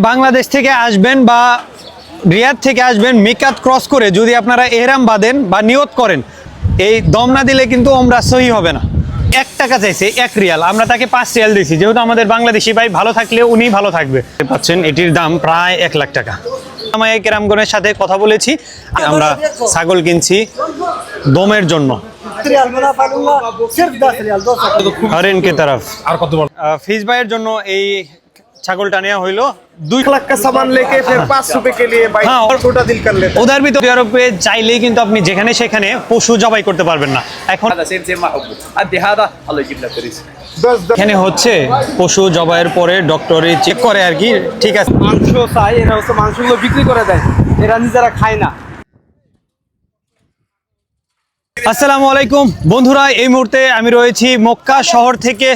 বাংলাদেশ থেকে আসবেন বা রিয়াদ থেকে আসবেন, মিকাত ক্রস করে যদি আপনারা এহরাম বাঁধেন বা নিয়ত করেন, এই দম না দিলে কিন্তু ওমরা সহি হবে না। 1 টাকা চাইছে, 1 রিয়াল, আমরা তাকে 5 রিয়াল দিয়েছি, যেহেতু আমাদের বাংলাদেশি ভাই ভালো থাকলে উনি ভালো থাকবে। পাচ্ছেন এটির দাম প্রায় 1 লাখ টাকা। আমায় কেরামগণের সাথে কথা বলেছি, আমরা ছাগল কিনছি দমের জন্য। হরেনকে তরফ আর কত বড় ফিজ ভাইয়ের জন্য এই ছাগলটা নেওয়া হইলো 2 लाख का सामान लेके फिर 5 रुपए के लिए भाई छोटा दिल कर लेते हैं। उधर भी तो यूरोपे চাইলেই কিন্তু আপনি যেখানে সেখানে পশু জবাই করতে পারবেন না। এখন এখানে হচ্ছে পশু জবাইয়ের পরে ডক্টরে চেক করে আর কি, ঠিক আছে। মাংস চাই, এরা হচ্ছে মাংসগুলো বিক্রি করে দেয়, এরা নিজেরা খায় না। আসসালামু আলাইকুম বন্ধুরা, এই মুহূর্তে আমি রয়েছি মক্কা শহর থেকে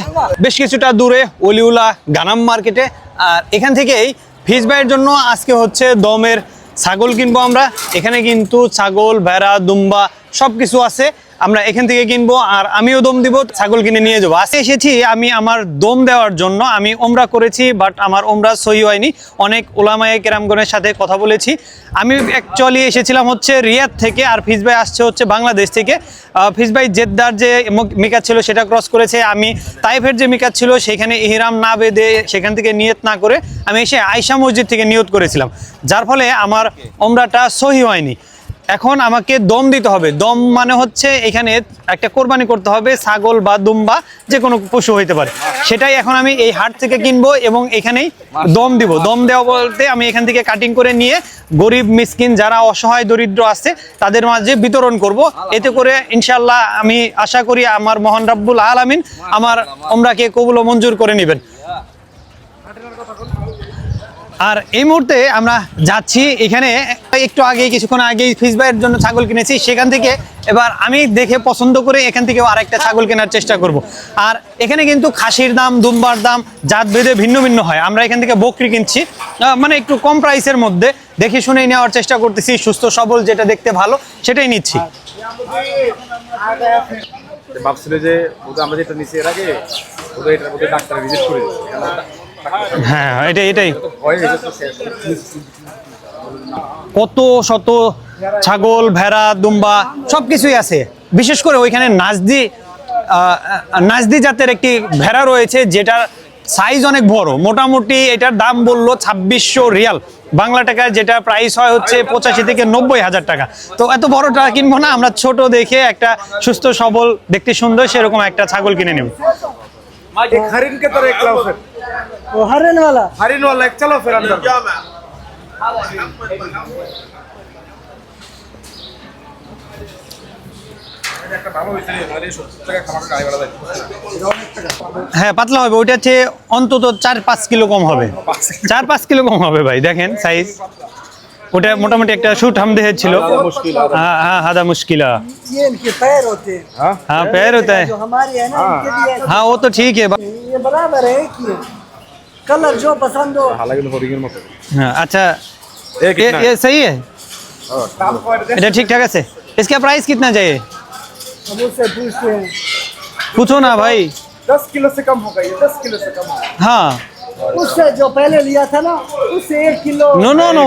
বেশ কিছুটা দূরে অলিউলা গানাম মার্কেটে। আর এখান থেকেই ফিজ ভাইয়ের জন্য আজকে হচ্ছে দমের ছাগল কিনবো আমরা। এখানে কিন্তু ছাগল, ভেড়া, দুম্বা সব কিছু আছে, আমরা এখান থেকে কিনবো। আর আমিও দম দিব, ছাগল কিনে নিয়ে যাবো। আজকে এসেছি আমি আমার দম দেওয়ার জন্য। আমি ওমরা করেছি, বাট আমার ওমরা সহি হয়নি। অনেক উলামায়ে কেরামগণের সাথে কথা বলেছি। আমি অ্যাকচুয়ালি এসেছিলাম হচ্ছে রিয়াদ থেকে, আর ফিজ ভাই আসছে হচ্ছে বাংলাদেশ থেকে। ফিজ ভাই জেদ্দার যে মিকাত ছিল সেটা ক্রস করেছে। আমি তাইফের যে মিকাত ছিল সেখানে ইহরাম না বেঁধে, সেখান থেকে নিয়ত না করে আমি এসে আয়শা মসজিদ থেকে নিয়ত করেছিলাম, যার ফলে আমার ওমরাটা সহি হয়নি। এখন আমাকে দম দিতে হবে। দম মানে হচ্ছে এখানে একটা কোরবানি করতে হবে, ছাগল বা দুম্বা যে কোনো পশু হইতে পারে। সেটাই এখন আমি এই হাট থেকে কিনবো এবং এখানেই দম দিব। দম দেওয়া বলতে আমি এখান থেকে কাটিং করে নিয়ে গরিব মিসকিন যারা অসহায় দরিদ্র আছে তাদের মাঝে বিতরণ করব। এতে করে ইনশাল্লাহ আমি আশা করি আমার মহান রাব্বুল আলামিন আমার ওমরাকে কবুল ও মঞ্জুর করে নেবেন। আর এই মুহূর্তে আমরা যাচ্ছি, এখানে একটু আগে কিছুক্ষণ আগে ফিজ ভাইয়ের জন্য ছাগল কিনেছি, সেখান থেকে এবার আমি দেখে পছন্দ করে এখান থেকেও আরেকটা ছাগল কেনার চেষ্টা করব। আর এখানে কিন্তু খাসির দাম, দুম্বার দাম জাত ভেদে ভিন্ন ভিন্ন হয়। আমরা এখান থেকে বকরি কিনছি, মানে একটু কম প্রাইসের মধ্যে দেখে শুনেই নেওয়ার চেষ্টা করতেছি। সুস্থ সবল যেটা দেখতে ভালো সেটাই নিচ্ছি। ভাবছিল যে আমরা যেটা নিচে এর আগে এটার মধ্যে ডাক্তার ভিজিট করে হ্যাঁ, এটাই কত শত ছাগল, ভেড়া, দুম্বা সবকিছুই আছে। বিশেষ করে ওইখানে নাজদি জাতের একটি ভেড়া রয়েছে, যেটার সাইজ অনেক বড়। মোটামুটি এটার দাম বললো 2600 রিয়াল বাংলা টাকায়, যেটা প্রাইস হয় হচ্ছে 85 থেকে 90 হাজার টাকা। তো এত বড়টা কিনবো না, আমরা ছোট দেখে একটা সুস্থ সবল, দেখতে সুন্দর সেরকম একটা ছাগল কিনে নেব। हरिन के तरह एक लाओ फिर, वो हरिन वाला एक चलो फिर अंदर। হ্যাঁ, পাতলা হবে। ওইটা হচ্ছে অন্তত 4-5 কিলো কম হবে, 4-5 কিলো কম হবে ভাই। দেখেন সাইজ, ওটা মোটামুটি একটা শুট হাম দেহে ছিল। हाँ हादा मुश्किला, ये इनके पैर होते हैं। हाँ पैर होता है, जो हमारे है ना, इनके भी है। हाँ वो तो ठीक है। ये बराबर है कि कलर जो पसंद हो। हाँ अच्छा, ये सही है, এটা ঠিকঠাক আছে। इसका प्राइस कितना चाहिए? हम उससे पूछते हैं, पूछो ना भाई। 10 किलो से कम होगा ये, 10 किलो से कम होगा। हाँ उससे जो पहले लिया था ना, उससे 1 किलो। नो नो नो,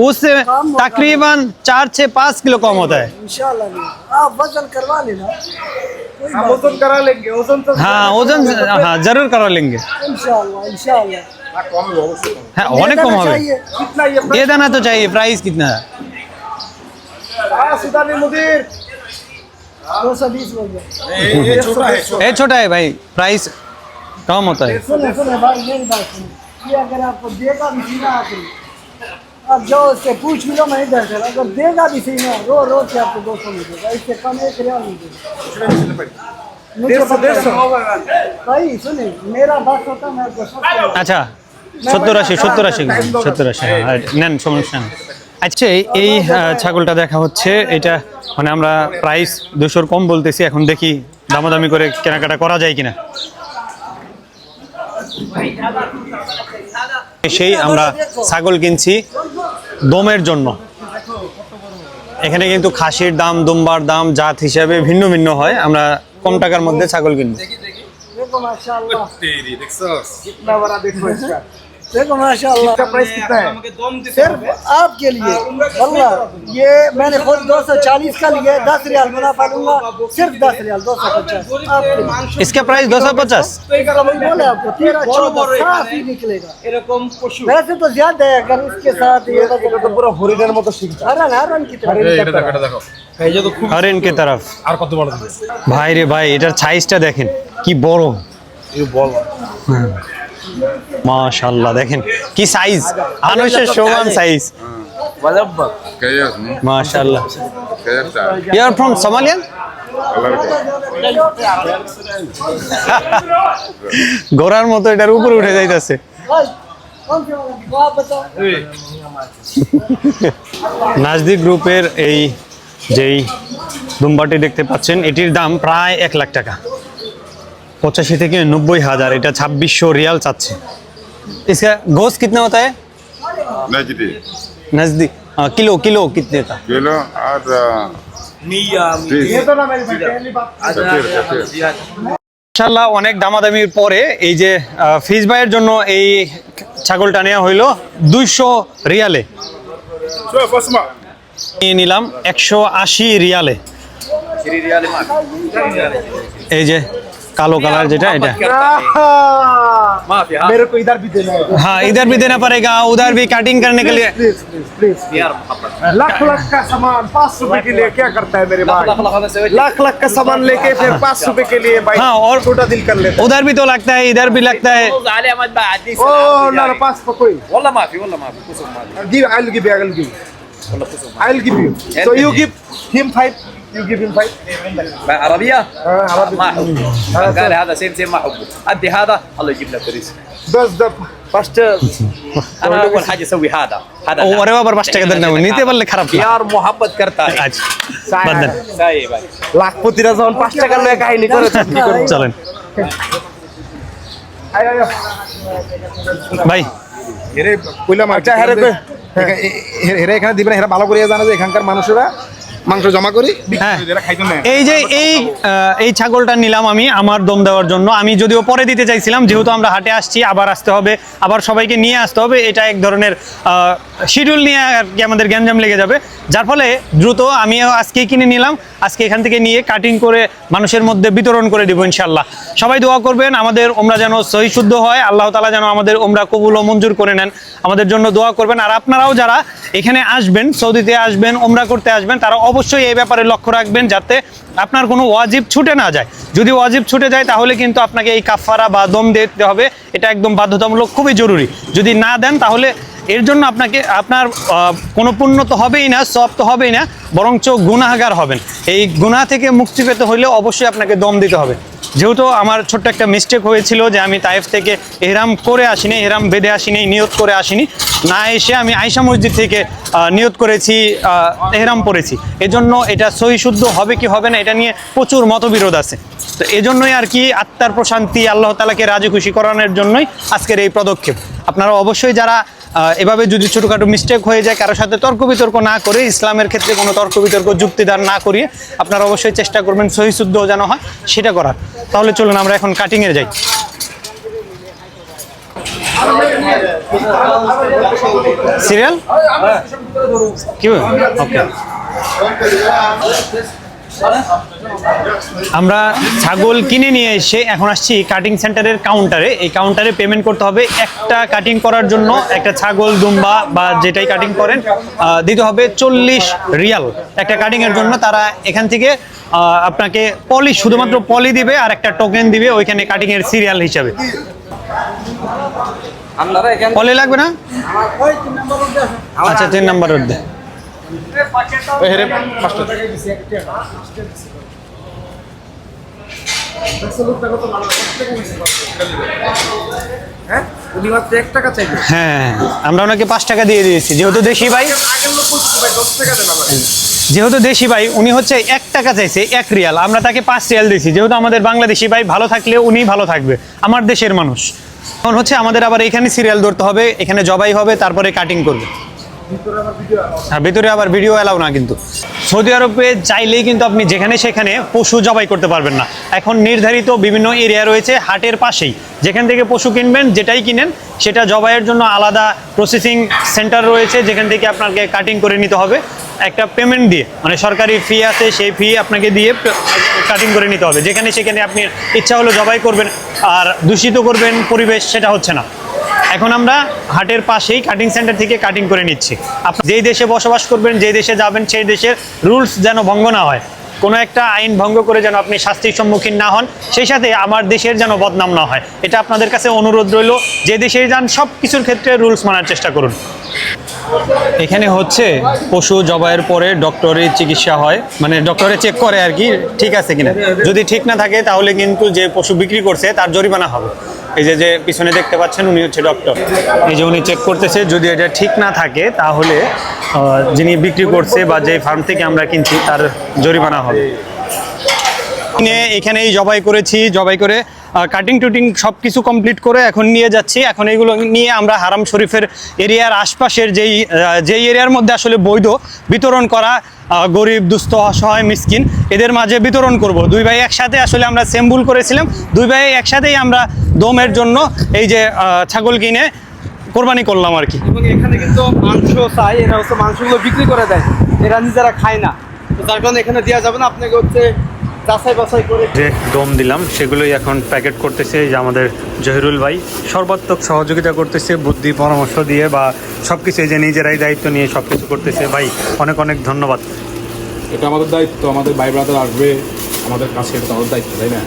उससे तकरीबन 4 से 5 किलो कम होता है। इंशाल्लाह नहीं, आप वजन करवा लेना, हम वजन करा लेंगे, वजन तो हाँ वजन, हाँ जरूर करा लेंगे इंशाल्लाह इंशाल्लाह। कम होगा, हाँ অনেক কম হবে। कितना ये देना तो चाहिए। प्राइस कितना है? सुदानी मुदीर 220 हो गया। ये छोटा है, ये छोटा है भाई, प्राइस कम होता है। सुने सुने भाई, मेरी बात सुनो, ये अगर आपको देगा भी सीना आखिरी, अब जो उससे पूछ भी लो, मैं इधर से अगर देगा भी सीना, रो के आपको 200 नहीं देगा, इससे कम 1 रियाल नहीं देगा। मुझे भाई सुने, मेरा बात होता मैं आपको আচ্ছা 70-80 হ্যাঁ নেন, সমস্যা নেই। আচ্ছা এই ছাগলটা দেখা হচ্ছে, এটা মানে আমরা প্রাইস 200 কম বলতেছি, এখন দেখি দামাদামি করে কেনাকাটা করা যায় কিনা। সেই আমরা ছাগল কিনছি দমের জন্য। এখানে কিন্তু খাসির দাম, দুম্বার দাম জাত হিসাবে ভিন্ন ভিন্ন হয়। আমরা কম টাকার মধ্যে ছাগল কিনবো। देखो माशाल्लाह, तेरी देखो कितना बड़ा, देखो इसका देखो माशाल्लाह। इसका प्राइस कितना है? सिर्फ आपके लिए वल्लाह ये मैंने खुद 240 का लिया है, 10 रियाल मुनाफा लूंगा, सिर्फ 10 रियाल 250 आपके लिए। इसका प्राइस 250। वही बोले आपको 13-14 साफ ही निकलेगा। वैसे तो ज्यादा है, अगर इसके साथ ये এটা তো পুরো হরিণের মতো শিখছে। हरन की तरह। এটা দেখো, এটা দেখো। এই যে তো খুব হরেন কে তরফ। আর কত বড় দিবে? ভাই রে ভাই, এটার সাইজটা দেখেন কি বড়। এই বল। মাশাআল্লাহ, দেখেন কি সাইজ, মানুষের সমান সাইজ। Валабба. Конечно, মাশাআল্লাহ। конечно. You are from Somalia? গোরার মতো এটার উপরে উঠে যাইতাছে। कौन से वाला वो आप बताओ। নাজদিক গ্রুপের এই যেই দুম্বাটি দেখতে পাচ্ছেন, এটির দাম প্রায় 1 লাখ টাকা, 85 থেকে 90,000। এটা 2600 रियाल চাচ্ছে। इसका गोश्त कितना होता है Najdi. नजदीक? किलो किलो कितने का? Kilo और ये तो ना मेरी पहली बात। ইনশাআল্লাহ অনেক দামাদামির পরে এই যে ফিজ ভাইয়ের জন্য এই ছাগলটা নেওয়া হইলো 200 রিয়ালে। شوف اسمع. নিয়ে নিলাম 180 রিয়ালে। এই যে কালো কালার যেটা, এটা मेरे को इधर भी देना है। हाँ, इधर भी देना पड़ेगा, उधर भी कटिंग करने के लिए। Please please please. Lakh lakh का सामान 500 रुपए के लिए क्या करता है मेरे भाई? लाख लाख का सामान लेके फिर 500 रुपए के लिए भाई। हाँ, और छोटा दिल कर लेता उधर भी तो लगता है, इधर भी लगता है। है। ओ لا لا 500 कोई। والله ما في والله ما في قسم ما في Give I'll give you I'll give you والله قسم I'll give you. So you give him 5 you give him 5. عربية عربي. ما احبه قال هذا سيم سيم ما احبه ادي هذا الله يجيب لك رزق بس ده فشت انا اول حاجة اسوي هذا ও ওরে বাবার 5 টাকা দেন না, নিতে পারলে খারাপ না। यार मोहब्बत करता है আচ্ছা বাদ सही भाई লাখপতিরা যখন 5 টাকার লয়ে কাহিনী করে তো কি করব? চলেন আয় আয় ভাই। এরে কইলাম আচ্ছা হেরে হেরে এখানে দিবেন, হেরা ভালো করে জানে যে এখানকার মানুষেরা মাংস জমা করি হ্যাঁ, এরা খাইতে না। এই যে এই ছাগলটা নিলাম আমি আমার দম দেওয়ার জন্য। আমি যদিও পরে দিতে চাইছিলাম, যেহেতু আমরা হাটে আসছি, আবার আসতে হবে, আবার সবাইকে নিয়ে আসতে হবে, এটা এক ধরনের শিডিউল নিয়ে আর কি আমাদের গ্যাঞ্জাম লেগে যাবে, যার ফলে দ্রুত আমি আজকেই কিনে নিলাম। আজকে এখান থেকে নিয়ে কাটিং করে মানুষের মধ্যে বিতরণ করে দিব ইনশাল্লাহ। সবাই দোয়া করবেন আমাদের ওমরা যেন সহি শুদ্ধ হয়, আল্লাহ তাআলা যেন আমাদের ওমরা কবুল ও মঞ্জুর করে নেন, আমাদের জন্য দোয়া করবেন। আর আপনারাও যারা এখানে আসবেন, সৌদিতে আসবেন, ওমরা করতে আসবেন, তারা অবশ্যই এই ব্যাপারে লক্ষ্য রাখবেন যাতে আপনার কোনো ওয়াজিব ছুটে না যায়। যদি ওয়াজিব ছুটে যায় তাহলে কিন্তু আপনাকে এই কাফারা বা দম দিতে হবে, এটা একদম বাধ্যতামূলক, খুবই জরুরি। যদি না দেন তাহলে এর জন্য আপনার কোনো পুণ্য তো হবেই না, সওয়াব তো হবেই না, বরঞ্চ গুনাহগার হবেন। এই গুনাহ থেকে মুক্তি পেতে হলে অবশ্যই আপনাকে দম দিতে হবে। যেহেতু আমার ছোট্ট একটা মিস্টেক হয়েছিল যে আমি তায়েফ থেকে এহরাম করে আসিনি, এহরাম বেঁধে আসিনি, নিয়ত করে আসিনি, না এসে আমি আয়শা মসজিদ থেকে নিয়ত করেছি, এহরাম পরেছি। এজন্য এটা সহি শুদ্ধ হবে কি হবে না এটা নিয়ে প্রচুর মতবিরোধ আছে। তো এজন্যই আর কি আত্মার প্রশান্তি, আল্লাহ তাআলাকে রাজি খুশি করানোর জন্যই আজকের এই পদক্ষেপ। আপনারা অবশ্যই যারা এভাবে যদি ছোটোখাটো মিস্টেক হয়ে যায়, কারোর সাথে তর্ক বিতর্ক না করে, ইসলামের ক্ষেত্রে কোনো তর্ক বিতর্ক যুক্তিদার না করিয়ে আপনারা অবশ্যই চেষ্টা করবেন সহি শুদ্ধ যেন হয় সেটা করার। তাহলে চলুন আমরা এখন কাটিংয়ে যাই। সিরিয়াল কি ওকে। আমরা ছাগল কিনে নিয়ে এসে এখন আসছি কাটিং সেন্টারের কাউন্টারে। এই কাউন্টারে পেমেন্ট করতে হবে। একটা কাটিং করার জন্য, একটা ছাগল, দুম্বা বা যেটাই কাটিং করেন, দিতে হবে 40 রিয়াল একটা কাটিংয়ের জন্য। তারা এখান থেকে আপনাকে পলি, শুধুমাত্র পলি দিবে আর একটা টোকেন দিবে ওইখানে কাটিংয়ের সিরিয়াল হিসাবে। পলি লাগবে না? আচ্ছা 3 নম্বর রোড দে। হেরে 5 টাকা দিছি একটা। হ্যাঁ উনি মাত্র 1 টাকা চাইবে। হ্যাঁ, আমরা ওনাকে 5 টাকা দিয়ে দিয়েছি, যেহেতু দেশি ভাই। আগের লোক বলছে ভাই 10 টাকা দেন আমাকে। যেহেতু দেশি ভাই, উনি হচ্ছে 1 টাকা চাইছে, 1 রিয়াল, আমরা তাকে 5 রিয়াল দিয়েছি। যেহেতু আমাদের বাংলাদেশি ভাই, ভালো থাকলে উনি ভালো থাকবে, আমার দেশের মানুষ। এখন হচ্ছে আমাদের আবার এখানে সিরিয়াল ধরতে হবে, এখানে জবাই হবে, তারপরে কাটিং করবে। হ্যাঁ, ভিতরে আবার ভিডিও এলাও না কিন্তু। সৌদি আরবে চাইলেই কিন্তু আপনি যেখানে সেখানে পশু জবাই করতে পারবেন না। এখন নির্ধারিত বিভিন্ন এরিয়া রয়েছে হাটের পাশেই, যেখান থেকে পশু কিনবেন, যেটাই কিনেন সেটা জবাইয়ের জন্য আলাদা প্রসেসিং সেন্টার রয়েছে, যেখান থেকে আপনাকে কাটিং করে নিতে হবে একটা পেমেন্ট দিয়ে, মানে সরকারি ফি আছে, সেই ফি আপনাকে দিয়ে কাটিং করে নিতে হবে। যেখানে সেখানে আপনি ইচ্ছা হলো জবাই করবেন আর দূষিত করবেন পরিবেশ, সেটা হচ্ছে না। এখন আমরা হাটের পাশেই কাটিং সেন্টার থেকে কাটিং করে নিচ্ছি। আপনি যেই দেশে বসবাস করবেন, যেই দেশে যাবেন, সেই দেশের রুলস যেন ভঙ্গ না হয়, কোনো একটা আইন ভঙ্গ করে যেন আপনি শাস্তির সম্মুখীন না হন, সেই সাথে আমার দেশের যেন বদনাম না হয়, এটা আপনাদের কাছে অনুরোধ রইল। যে দেশে যান সব কিছুর ক্ষেত্রে রুলস মানার চেষ্টা করুন। এখানে হচ্ছে পশু জবাইয়ের পরে ডক্টরের চিকিৎসা হয়, মানে ডক্টরে চেক করে আর কি ঠিক আছে কিনা। যদি ঠিক না থাকে তাহলে কিন্তু যে পশু বিক্রি করছে তার জরিমানা হবে। এই যে পিছনে দেখতে পাচ্ছেন উনি হচ্ছে ডক্টর, এই যে উনি চেক করতেছে। যদি এটা ঠিক না থাকে তাহলে যিনি বিক্রি করছে বা যে ফার্ম থেকে আমরা কিনছি তার জরিমানা হবে। এখানেই জবাই করেছি, জবাই করে কাটিং টুটিং সব কিছু কমপ্লিট করে এখন নিয়ে যাচ্ছি। এখন এইগুলো নিয়ে আমরা হারাম শরীফের এরিয়ার আশপাশের যেই এরিয়ার মধ্যে আসলে বৈধ বিতরণ করা গরিব দুস্থ অসহায় মিসকিন এদের মাঝে বিতরণ করব। দুই ভাই একসাথে আসলে আমরা সেম্বুল করেছিলাম, দুই ভাই একসাথেই আমরা দমের জন্য এই যে ছাগল কিনে কোরবানি করলাম আর কি। এবং এখানে কিন্তু মাংস চাই, এরা হচ্ছে মাংসগুলো বিক্রি করে দেয়, এরা নিজেরা খায় না, তো যার কারণে এখানে দেওয়া যাবে না, আপনাকে হচ্ছে যাচাই বাছাই করে যে দম দিলাম সেগুলোই এখন প্যাকেট করতেছে এই যে আমাদের জহিরুল ভাই, সর্বাত্মক সহযোগিতা করতেছে বুদ্ধি পরামর্শ দিয়ে বা সব কিছু, এই যে নিজেরাই দায়িত্ব নিয়ে সব কিছু করতেছে। ভাই অনেক অনেক ধন্যবাদ। এটা আমাদের দায়িত্ব, আমাদের ভাই ব্রাদার আসবে আমাদের কাছে, এটা তো আমাদের দায়িত্ব, তাই না?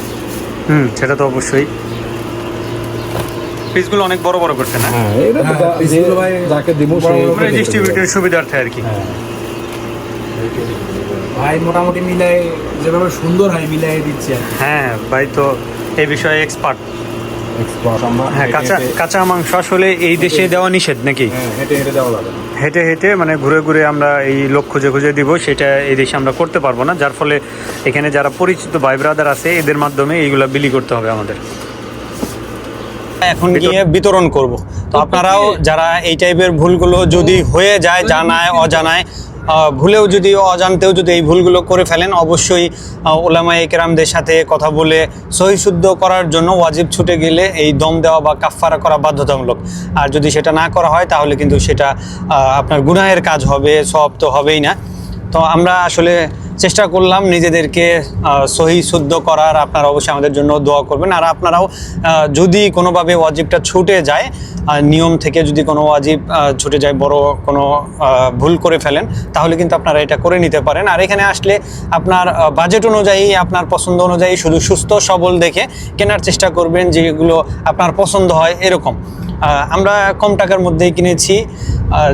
সেটা তো অবশ্যই। পিসগুলো অনেক বড় বড় করছে না? হ্যাঁ, এটা তো ভাই যাকে দিব মানে ডিস্ট্রিবিউটের সুবিধার্থে আর কি। ভাই মোটামুটি মিলাই যেভাবে সুন্দর হয় মিলাই দিচ্ছে। হ্যাঁ ভাই তো এই বিষয়ে এক্সপার্ট। হ্যাঁ, কাঁচা মাংস আসলে এই দেশে দেওয়া নিষেধ নাকি? হেঁটে হেঁটে দেওয়া যাবে, হেঁটে হেঁটে মানে ঘুরে ঘুরে আমরা এই লোক খুঁজে খুঁজে দিব, সেটা এই দেশে আমরা করতে পারবো না। যার ফলে এখানে যারা পরিচিত ভাই ব্রাদার আছে এদের মাধ্যমে এইগুলা বিলি করতে হবে আমাদের। এখন গিয়ে বিতরণ করব। তো আপনারাও যারা এই টাইপের ভুলগুলো যদি হয়ে যায়, জানায় অজানায়, ভুলেও যদি অজান্তেও যদি এই ভুলগুলো করে ফেলেন, অবশ্যই ওলামায়ে কেরামদের সাথে কথা বলে সহিশুদ্ধ করার জন্য ওয়াজিব ছুটে গেলে এই দম দেওয়া বা কাফফারা করা বাধ্যতামূলক। আর যদি সেটা না করা হয় তাহলে কিন্তু সেটা আপনার গুনাহের কাজ হবে, সওয়াব তো হবেই না। তো আমরা আসলে চেষ্টা করলাম নিজেদেরকে সহি শুদ্ধ করার। আপনারা অবশ্যই আমাদের জন্য দোয়া করবেন। আর আপনারাও যদি কোনোভাবে ওয়াজিবটা ছুটে যায়, নিয়ম থেকে যদি কোনো ওয়াজিব ছুটে যায়, বড় কোনো ভুল করে ফেলেন, তাহলে কিন্তু আপনারা এটা করে নিতে পারেন। আর এখানে আসলে আপনার বাজেট অনুযায়ী, আপনার পছন্দ অনুযায়ী শুধু সুস্থ সবল দেখে কেনার চেষ্টা করবেন, যেগুলো আপনার পছন্দ হয় এরকম। আমরা কম টাকার মধ্যেই কিনেছি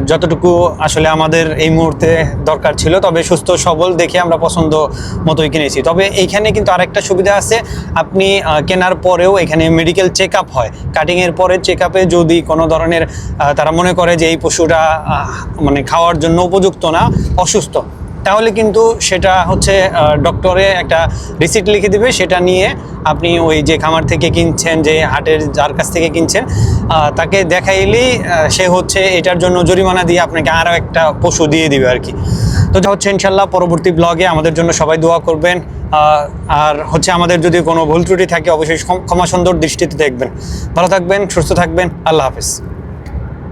যতটুকু আসলে আমাদের এই মুহূর্তে দরকার ছিল, তবে সুস্থ সবল দেখে আমরা পছন্দ মতোই কিনেছি। তবে এইখানে কিন্তু আরেকটা সুবিধা আছে, আপনি কেনার পরেও এখানে মেডিকেল চেক আপ হয়। কাটিংয়ের পরে চেক আপে যদি কোনো ধরনের তারা মনে করে যে এই পশুটা মানে খাওয়ার জন্য উপযুক্ত না, অসুস্থ, তাহলে কিন্তু সেটা হচ্ছে ডক্টরে একটা রিসিট লিখে দিবে। সেটা নিয়ে আপনি ওই যে খামার থেকে কিনছেন, যে হাটের যার কাছ থেকে কিনছেন, তাকে দেখাইলেই সে হচ্ছে এটার জন্য জরিমানা দিয়ে আপনাকে আরও একটা পশু দিয়ে দিবে আর কি। তো যা হচ্ছে ইনশাল্লাহ পরবর্তী ব্লগে আমাদের জন্য সবাই দোয়া করবেন। আর হচ্ছে আমাদের যদি কোনো ভুল ত্রুটি থাকে অবশ্যই ক্ষমা সুন্দর দৃষ্টিতে দেখবেন। ভালো থাকবেন, সুস্থ থাকবেন, আল্লাহ হাফেজ।